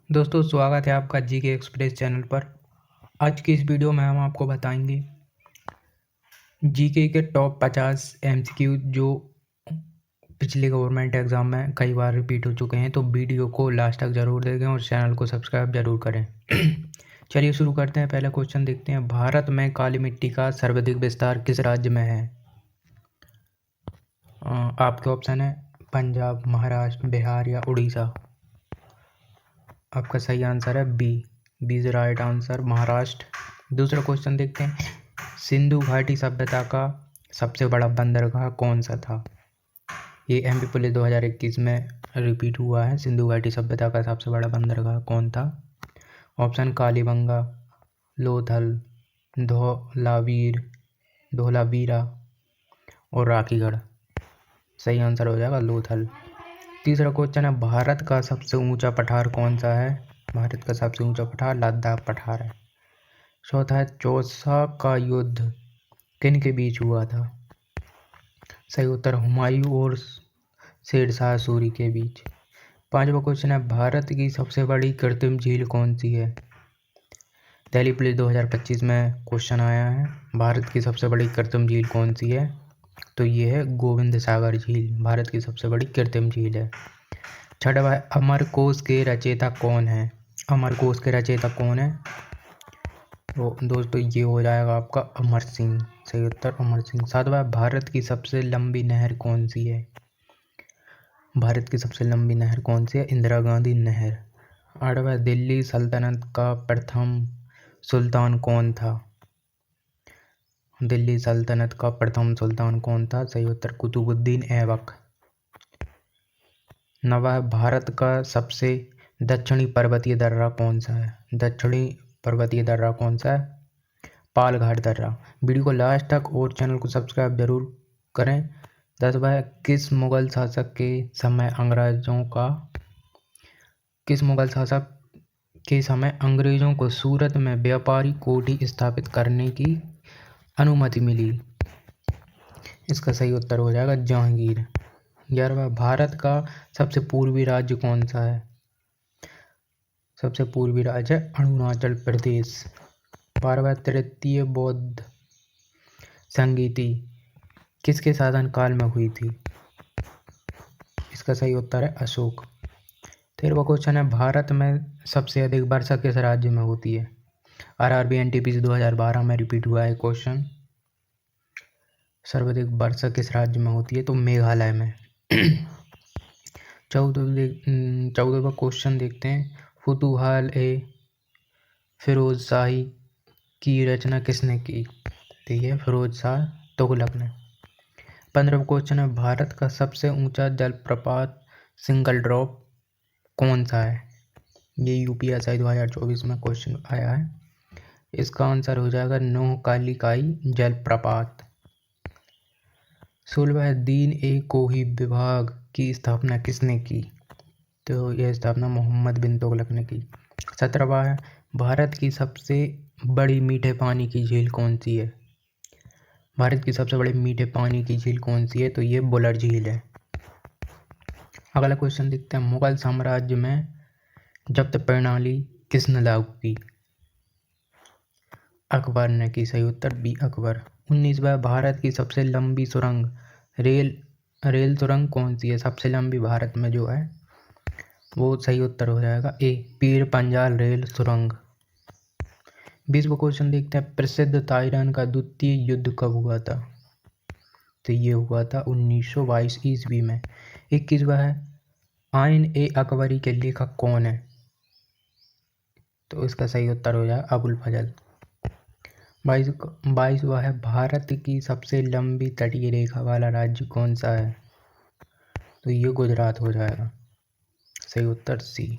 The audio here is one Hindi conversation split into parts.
दोस्तों स्वागत है आपका जीके एक्सप्रेस चैनल पर। आज की इस वीडियो में हम आपको बताएंगे जीके के टॉप 50 एमसीक्यू जो पिछले गवर्नमेंट एग्जाम में कई बार रिपीट हो चुके हैं। तो वीडियो को लास्ट तक जरूर देखें और चैनल को सब्सक्राइब जरूर करें। चलिए शुरू करते हैं। पहला क्वेश्चन देखते हैं। भारत में काली मिट्टी का सर्वाधिक विस्तार किस राज्य में है? आपके ऑप्शन है पंजाब, महाराष्ट्र, बिहार या उड़ीसा। आपका सही आंसर है B is right answer, Maharashtra. दूसरा क्वेश्चन देखते हैं। सिंधु घाटी सभ्यता का सबसे बड़ा बंदरगाह कौन सा था? ये एमपी पुलिस 2021 में रिपीट हुआ है। सिंधु घाटी सभ्यता का सबसे बड़ा बंदरगाह कौन था? ऑप्शन कालीबंगा, लोथल, धोलावीरा और राखीगढ़। सही आंसर हो जाएगा लोथल। तीसरा क्वेश्चन है। भारत का सबसे ऊंचा पठार कौन सा है? भारत का सबसे ऊंचा पठार लद्दाख पठार है। चौथा है। चौसा का युद्ध किन के बीच हुआ था? सही उत्तर हुमायूं और शेरशाह सूरी के बीच। पांचवा क्वेश्चन है। भारत की सबसे बड़ी कृत्रिम झील कौन सी है? दिल्ली पुलिस 2025 में क्वेश्चन आया है। भारत की सबसे बड़ी कृत्रिम झील कौन सी है? तो ये है गोविंद सागर झील, भारत की सबसे बड़ी कृत्रिम झील है। छठवा है। अमरकोश के रचयिता कौन है? अमरकोश के रचयिता कौन है? तो दोस्तों ये हो जाएगा आपका अमर सिंह। सही उत्तर अमर सिंह। सातवां। भारत की सबसे लंबी नहर कौन सी है? भारत की सबसे लंबी नहर कौन सी है? इंदिरा गांधी नहर। आठवां। दिल्ली सल्तनत का प्रथम सुल्तान कौन था? दिल्ली सल्तनत का प्रथम सुल्तान कौन था? सही उत्तर कुतुबुद्दीन ऐबक। नवा। भारत का सबसे दक्षिणी पर्वतीय दर्रा कौन सा है? दक्षिणी पर्वतीय दर्रा कौन सा है? पालघाट दर्रा। वीडियो को लास्ट तक और चैनल को सब्सक्राइब जरूर करें। 10वां। किस मुगल शासक के समय अंग्रेजों को सूरत में व्यापारी कोठी स्थापित करने की अनुमति मिली? इसका सही उत्तर हो जाएगा जहांगीर। 11वां। भारत का सबसे पूर्वी राज्य कौन सा है? सबसे पूर्वी राज्य है अरुणाचल प्रदेश। 12वां। तृतीय बौद्ध संगीति किसके शासन काल में हुई थी? इसका सही उत्तर है अशोक। 13वां क्वेश्चन है। भारत में सबसे अधिक वर्षा किस राज्य में होती है? आरआरबी एनटीपीसी 2012 में रिपीट हुआ है क्वेश्चन। सर्वाधिक वर्षा किस राज्य में होती है? तो मेघालय में। 14वां क्वेश्चन देखते हैं। फुतुहाल ए फिरोज शाही की रचना किसने की? तो ये फिरोज शाह तुगलक ने। 15वां क्वेश्चन है। भारत का सबसे ऊंचा जलप्रपात सिंगल ड्रॉप कौन सा है? ये यूपीएससी 2024 में क्वेश्चन आया है। इसका आंसर हो जाएगा नोहकालिकाई जलप्रपात। 16वां। दीन ए कोही विभाग की स्थापना किसने की? तो यह स्थापना मोहम्मद बिन तुगलक ने की। 17वां है। भारत की सबसे बड़ी मीठे पानी की झील कौन सी है? भारत की सबसे बड़ी मीठे पानी की झील कौन सी है? तो ये बुलर झील है। अगला क्वेश्चन देखते हैं। मुगल साम्राज्य में जब्त प्रणाली किसने लागू की? अकबर ने की। सही उत्तर बी अकबर। 19वां। भारत की सबसे लंबी सुरंग रेल सुरंग कौन सी है? सबसे लंबी भारत में जो है वो सही उत्तर हो जाएगा ए पीर पंजाल रेल सुरंग। 20वां क्वेश्चन देखते हैं। प्रसिद्ध ताइवान का द्वितीय युद्ध कब हुआ था? तो ये हुआ था 1922 ईस्वी में। 21वां है। आइन ए अकबरी के लेखक कौन है? तो इसका सही उत्तर हो जाएगा अबुल फजल। 22वां है। भारत की सबसे लंबी तटीय रेखा वाला राज्य कौन सा है? तो ये गुजरात हो जाएगा। सही उत्तर सी।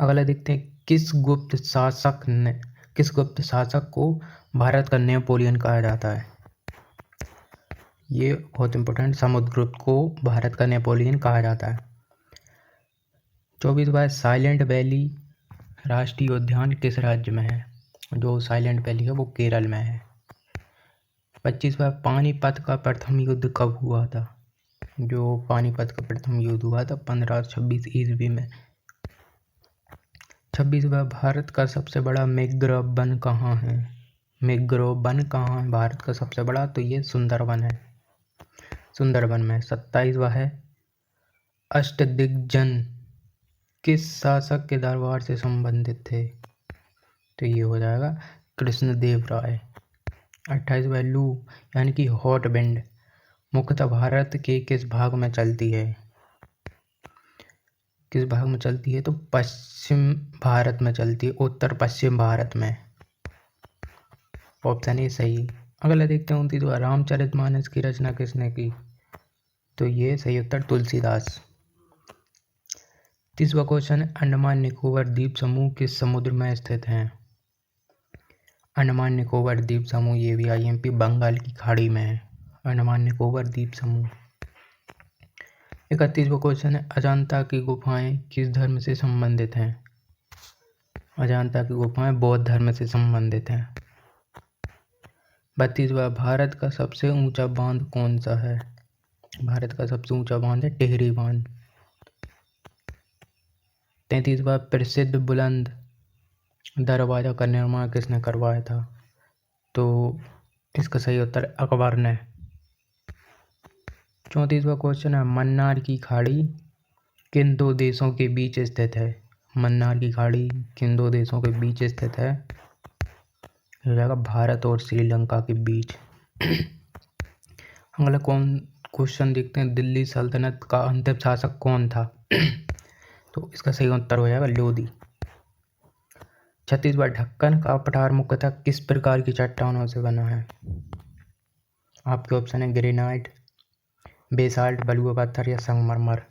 अगला देखते हैं। किस गुप्त शासक को भारत का नेपोलियन कहा जाता है? ये बहुत इंपॉर्टेंट। समुद्रगुप्त को भारत का नेपोलियन कहा जाता है। 24वां। साइलेंट वैली राष्ट्रीय उद्यान किस राज्य में है? जो साइलेंट वैली है वो केरल में है। 25वां। पानीपत का प्रथम युद्ध कब हुआ था? जो पानीपत का प्रथम युद्ध हुआ था 1526 ईस्वी में। 26वां, भारत का सबसे बड़ा मैंग्रोव वन कहाँ है? मैंग्रोव वन कहाँ है भारत का सबसे बड़ा? तो ये सुंदरबन है, सुंदरबन में। 27वां है, अष्टदिग्गज किस शासक के दरबार से संबंधित थे? तो ये हो जाएगा कृष्णदेव राय। 28वां, लू यानी कि हॉट विंड मुख्यतः भारत के किस भाग में चलती है? किस भाग में चलती है? तो पश्चिम भारत में चलती है, उत्तर पश्चिम भारत में। ऑप्शन ए सही। अगला देखते हैं 29वां, रामचरितमानस की रचना किसने की? तो ये सही उत्तर तुलसीदास। 30वां क्वेश्चन, अंडमान निकोबार द्वीप समूह किस समुद्र में स्थित हैं? अंडमान निकोबार द्वीप समूह ये भी IMP बंगाल की खाड़ी में है, अंडमान निकोबार द्वीप समूह। 31वां क्वेश्चन है, अजंता की गुफाएं किस धर्म से संबंधित हैं? अजंता की गुफाएं बौद्ध धर्म से संबंधित हैं। 32वां, भारत का सबसे ऊंचा बांध कौन सा है? भारत का सबसे ऊंचा बांध है टिहरी बांध। 33वां, प्रसिद्ध बुलंद दरवाजा का निर्माण किसने करवाया था? तो इसका सही उत्तर अकबर ने। 34वां क्वेश्चन है, मन्नार की खाड़ी किन दो देशों के बीच स्थित है? मन्नार की खाड़ी किन दो देशों के बीच स्थित है? हो जाएगा भारत और श्रीलंका के बीच। अगला क्वेश्चन देखते हैं, दिल्ली सल्तनत का अंतिम शासक कौन था? तो इसका सही उत्तर हो जाएगा लोदी। 36वां, ढक्कन का पठार मुख्यतः किस प्रकार की चट्टानों से बना है? आपके ऑप्शन है ग्रेनाइट, बेसाल्ट, बलुआ पत्थर या संगमरमर।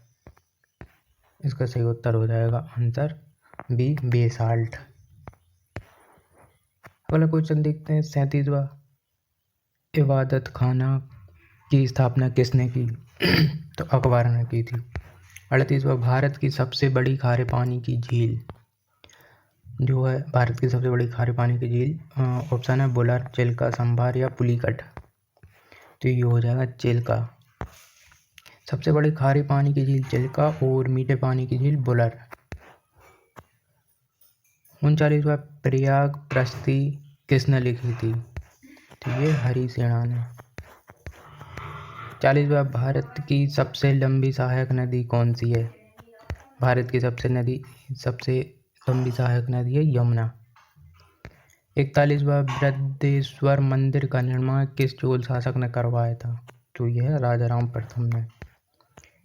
इसका सही उत्तर हो जाएगा आंसर बी, बेसाल्ट। अगला क्वेश्चन देखते हैं 37वां, इबादत खाना की स्थापना किसने की? तो अकबर ने की थी। 38वां, भारत की सबसे बड़ी खारे पानी की झील जो है, भारत की सबसे बड़ी खारे पानी की झील, ऑप्शन है बुलर, चिल्का, संभार या पुलिकट। तो ये हो जाएगा चिल्का। सबसे बड़ी खारे पानी की झील चिल्का और मीठे पानी की झील बुलर। 39वां, प्रयाग प्रस्ती किसने लिखी थी? तो ये हरि सेना ने। 40वां, भारत की सबसे लंबी सहायक नदी कौन सी है? भारत की सबसे लंबी सहायक नदी है यमुना। 41वां, बृहदेश्वर मंदिर का निर्माण किस चोल शासक ने करवाया था? तो यह राजाराम प्रथम ने।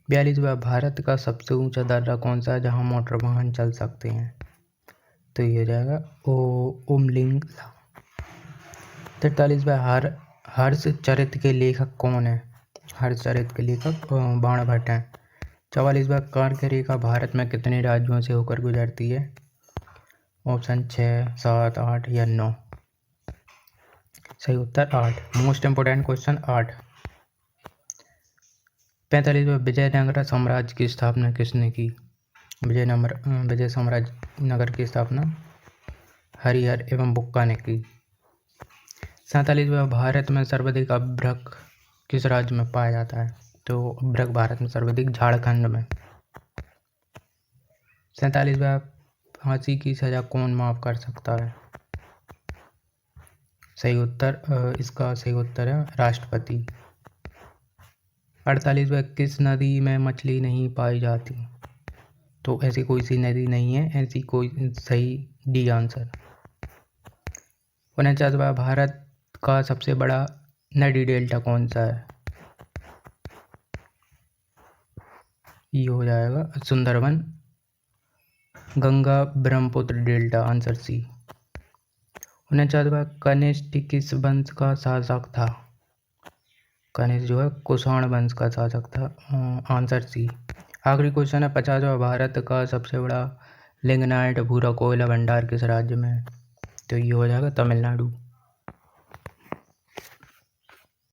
42वां, भारत का सबसे ऊंचा दर्रा कौन सा है जहां मोटर वाहन चल सकते हैं? तो ये हो जाएगा उमलिंगला। 43वां, हर्षचरित के लेखक कौन है? हर्षचरित के लेखक बाणभट्ट हैं। 44वां, कर्क रेखा भारत में कितने राज्यों से होकर गुजरती है? ऑप्शन 6, 7, 8 या 9। सही उत्तर 8। Most important question 8। 45वां, विजयनगर साम्राज्य की स्थापना किसने की? विजय साम्राज्य नगर की स्थापना हरिहर एवं बुक्का ने की। 47वां, भारत में सर्वाधिक अभ्रक किस राज्य में पाया जाता है? तो अभ्रक भारत में सर्वाधिक झारखंड में। 47वां, फांसी की सजा कौन माफ कर सकता है? सही उत्तर इसका सही उत्तर है राष्ट्रपति। 48वां, किस नदी में मछली नहीं पाई जाती? तो ऐसी कोई सी नदी नहीं है, ऐसी कोई सही डी आंसर। 49वां, भारत का सबसे बड़ा नदी डेल्टा कौन सा है? ये हो जाएगा Sundarban, Ganga Brahmaputra delta, answer C. 49वां, कनिष्क किस वंश का शासक था? कनिष्क जो है कुषाण वंश का शासक था, आंसर सी। आखिरी क्वेश्चन है 50वां, भारत का सबसे बड़ा लिग्नाइट भूरा कोयला भंडार किस राज्य में है? तो ये हो जाएगा तमिलनाडु।